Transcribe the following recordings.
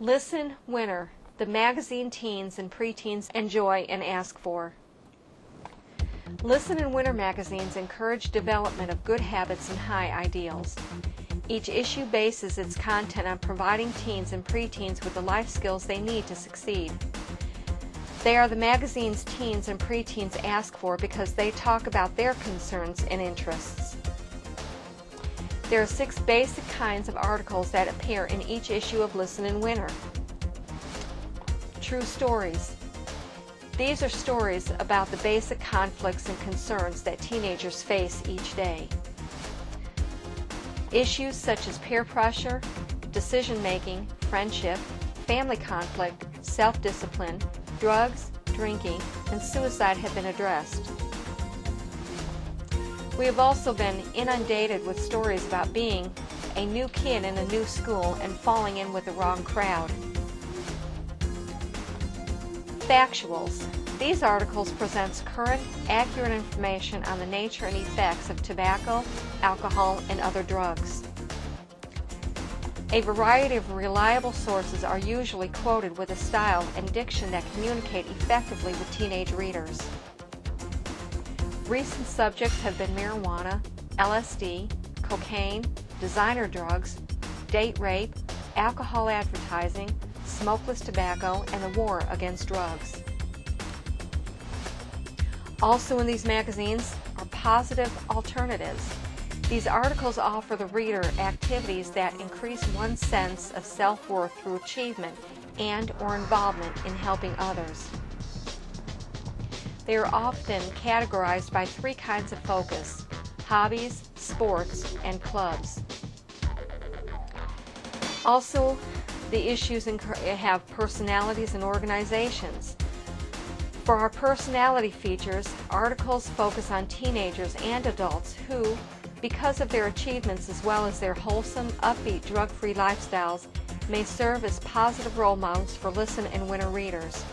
Listen, Winner, the magazine teens and preteens enjoy and ask for. Listen and Winner magazines encourage development of good habits and high ideals. Each issue bases its content on providing teens and preteens with the life skills they need to succeed. They are the magazines teens and preteens ask for because they talk about their concerns and interests. There are 6 basic kinds of articles that appear in each issue of Listen and Winner. True stories. These are stories about the basic conflicts and concerns that teenagers face each day. Issues such as peer pressure, decision-making, friendship, family conflict, self-discipline, drugs, drinking, and suicide have been addressed. We have also been inundated with stories about being a new kid in a new school and falling in with the wrong crowd. Factuals. These articles present current, accurate information on the nature and effects of tobacco, alcohol, and other drugs. A variety of reliable sources are usually quoted with a style and diction that communicate effectively with teenage readers. Recent subjects have been marijuana, LSD, cocaine, designer drugs, date rape, alcohol advertising, smokeless tobacco, and the war against drugs. Also in these magazines are positive alternatives. These articles offer the reader activities that increase one's sense of self-worth through achievement and/or involvement in helping others. They are often categorized by 3 kinds of focus: hobbies, sports, and clubs. Also, the issues have personalities and organizations. For our personality features, articles focus on teenagers and adults who, because of their achievements as well as their wholesome, upbeat, drug-free lifestyles, may serve as positive role models for Listen and Winner readers.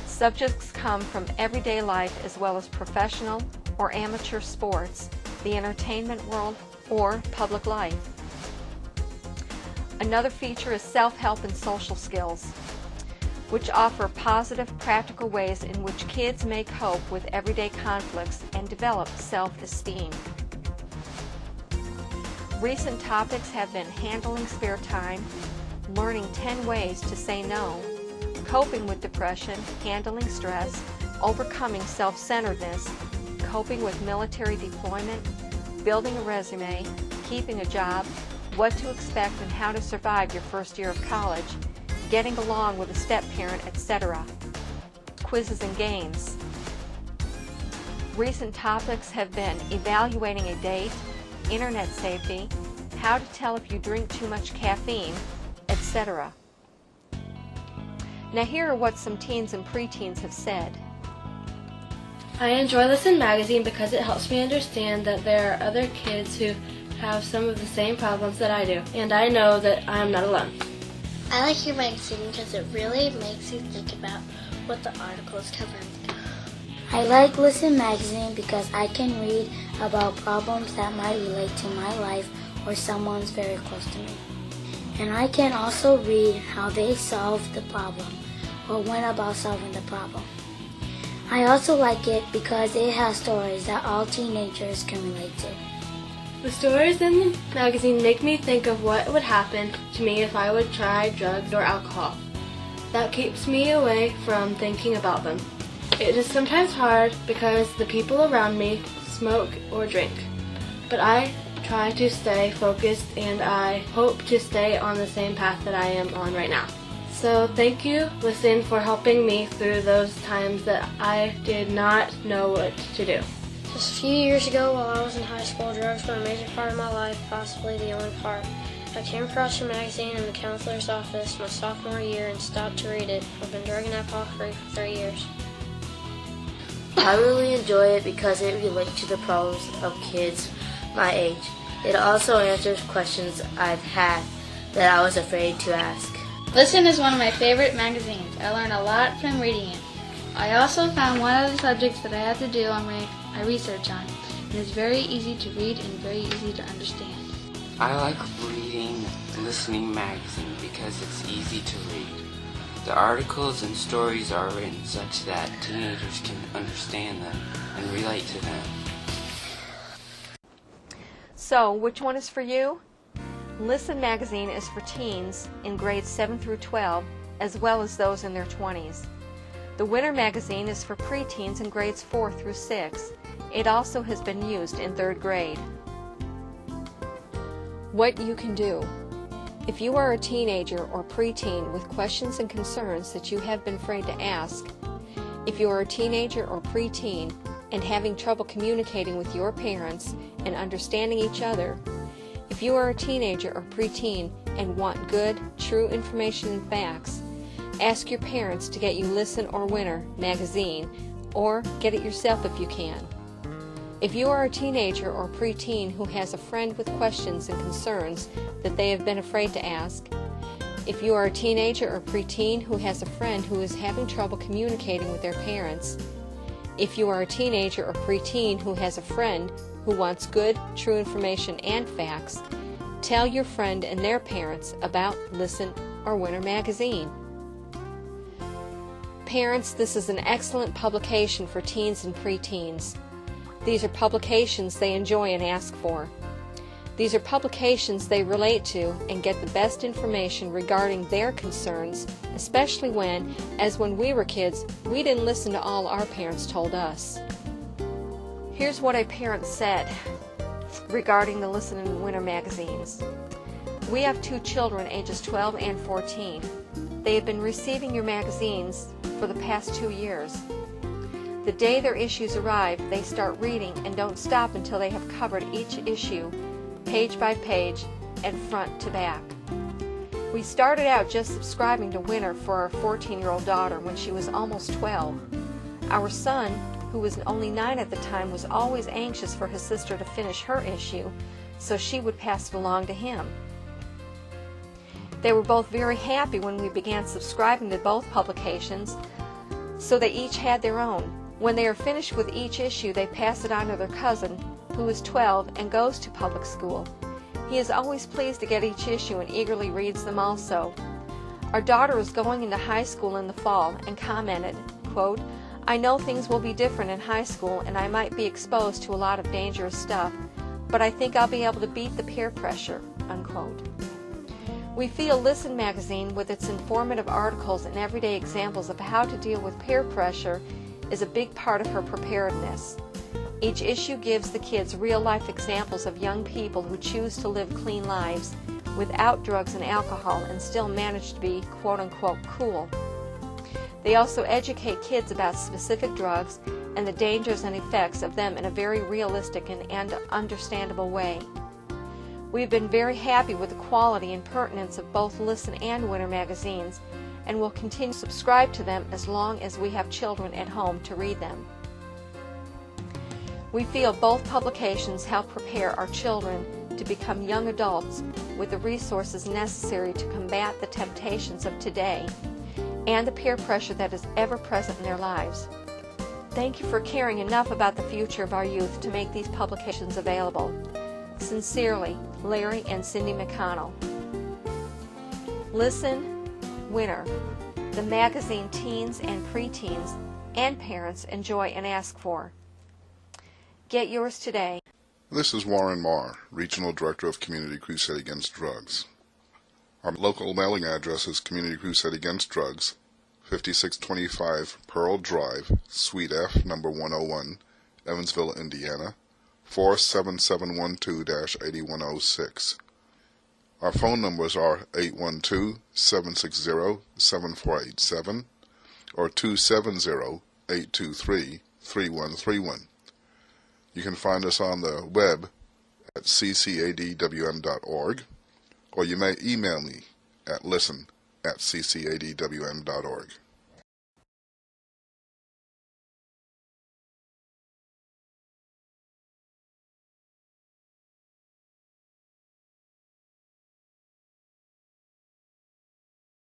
Subjects come from everyday life as well as professional or amateur sports, the entertainment world, or public life. Another feature is self-help and social skills, which offer positive, practical ways in which kids may cope with everyday conflicts and develop self-esteem. Recent topics have been handling spare time, learning 10 ways to say no, coping with depression, handling stress, overcoming self-centeredness, coping with military deployment, building a resume, keeping a job, what to expect and how to survive your first year of college, getting along with a step-parent, etc. Quizzes and games. Recent topics have been evaluating a date, internet safety, how to tell if you drink too much caffeine, etc. Now here are what some teens and preteens have said. I enjoy Listen magazine because it helps me understand that there are other kids who have some of the same problems that I do, and I know that I am not alone. I like your magazine because it really makes you think about what the articles cover. I like Listen magazine because I can read about problems that might relate to my life or someone's very close to me. And I can also read how they solved the problem or went about solving the problem. I also like it because it has stories that all teenagers can relate to. The stories in the magazine make me think of what would happen to me if I would try drugs or alcohol. That keeps me away from thinking about them. It is sometimes hard because the people around me smoke or drink, but I try to stay focused and I hope to stay on the same path that I am on right now. So thank you, Listen, for helping me through those times that I did not know what to do. Just a few years ago while I was in high school, drugs were a major part of my life, possibly the only part. I came across your magazine in the counselor's office my sophomore year and stopped to read it. I've been drug and alcohol free for 3 years. I really enjoy it because it relates to the problems of kids my age. It also answers questions I've had that I was afraid to ask. Listen is one of my favorite magazines. I learn a lot from reading it. I also found one of the subjects that I had to do on my research on. It is very easy to read and very easy to understand. I like reading Listening magazine because it's easy to read. The articles and stories are written such that teenagers can understand them and relate to them. So, which one is for you? Listen magazine is for teens in grades 7 through 12, as well as those in their 20s. The Winter magazine is for preteens in grades 4 through 6. It also has been used in 3rd grade. What you can do. If you are a teenager or preteen with questions and concerns that you have been afraid to ask, if you are a teenager or preteen and having trouble communicating with your parents and understanding each other, if you are a teenager or preteen and want good, true information and facts, ask your parents to get you Listen or Winter magazine, or get it yourself if you can. If you are a teenager or preteen who has a friend with questions and concerns that they have been afraid to ask, if you are a teenager or preteen who has a friend who is having trouble communicating with their parents, if you are a teenager or preteen who has a friend who wants good, true information and facts, tell your friend and their parents about Listen or Winter magazine. Parents, this is an excellent publication for teens and preteens. These are publications they enjoy and ask for. These are publications they relate to and get the best information regarding their concerns, especially when, as when we were kids, we didn't listen to all our parents told us. Here's what a parent said regarding the Listen and Winter magazines. We have 2 children ages 12 and 14. They have been receiving your magazines for the past 2 years. The day their issues arrive, they start reading and don't stop until they have covered each issue, page by page and front to back. We started out just subscribing to Winter for our 14-year-old daughter when she was almost 12. Our son, who was only 9 at the time, was always anxious for his sister to finish her issue, so she would pass it along to him. They were both very happy when we began subscribing to both publications, so they each had their own. When they are finished with each issue, they pass it on to their cousin, who is 12 and goes to public school. He is always pleased to get each issue and eagerly reads them also. Our daughter is going into high school in the fall and commented, quote, "I know things will be different in high school and I might be exposed to a lot of dangerous stuff, but I think I'll be able to beat the peer pressure," unquote. We feel Listen magazine, with its informative articles and everyday examples of how to deal with peer pressure, is a big part of her preparedness. Each issue gives the kids real-life examples of young people who choose to live clean lives without drugs and alcohol and still manage to be quote-unquote cool. They also educate kids about specific drugs and the dangers and effects of them in a very realistic and understandable way. We've been very happy with the quality and pertinence of both Listen and Winter magazines, and will continue to subscribe to them as long as we have children at home to read them. We feel both publications help prepare our children to become young adults with the resources necessary to combat the temptations of today and the peer pressure that is ever present in their lives. Thank you for caring enough about the future of our youth to make these publications available. Sincerely, Larry and Cindy McConnell. Listen, Winter, the magazine teens and preteens and parents enjoy and ask for. Get yours today. This is Warren Marr, Regional Director of Community Crusade Against Drugs. Our local mailing address is Community Crusade Against Drugs, 5625 Pearl Drive, Suite F, number 101, Evansville, Indiana, 47712-8106. Our phone numbers are 812-760-7487 or 270-823-3131. You can find us on the web at ccadwm.org, or you may email me at listen@ccadwm.org.